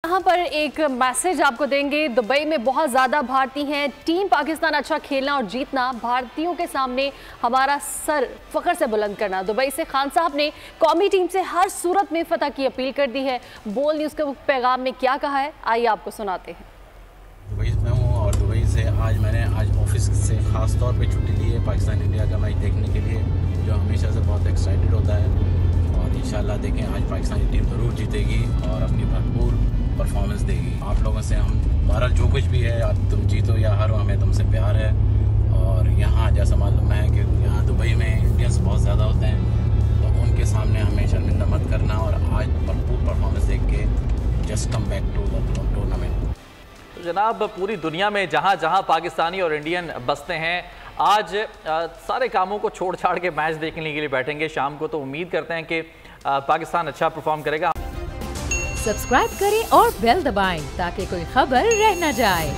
यहाँ पर एक मैसेज आपको देंगे। दुबई में बहुत ज़्यादा भारतीय हैं। टीम पाकिस्तान अच्छा खेलना और जीतना, भारतीयों के सामने हमारा सर फख्र से बुलंद करना। दुबई से खान साहब ने कौमी टीम से हर सूरत में फतह की अपील कर दी है। बोल न्यूज़ के पैगाम में क्या कहा है, आइए आपको सुनाते हैं। दुबई में हूँ और दुबई से मैंने आज ऑफिस से ख़ास तौर पे छुट्टी ली है पाकिस्तान इंडिया का मैच देखने के लिए, जो हमेशा से बहुत एक्साइटेड होता है। और इंशाल्लाह देखें, आज पाकिस्तान की टीम ज़रूर जीतेगी और अपनी भरपूर परफॉर्मेंस देगी। आप लोगों से हम बहरहाल जो कुछ भी है, आप तुम जीतो या हारो, हमें तुमसे प्यार है। और यहाँ जैसा मालूम है कि यहाँ दुबई में इंडियंस बहुत ज़्यादा होते हैं, तो उनके सामने हमें शर्मिंदा मत करना और आज भरपूर परफॉर्मेंस देख के just come back to the tournament. तो जनाब, पूरी दुनिया में जहाँ जहाँ पाकिस्तानी और इंडियन बसते हैं, आज सारे कामों को छोड़ छाड़ के मैच देखने के लिए बैठेंगे शाम को। तो उम्मीद करते हैं कि पाकिस्तान अच्छा परफॉर्म करेगा। सब्सक्राइब करें और बेल दबाएं ताकि कोई खबर रह न जाए।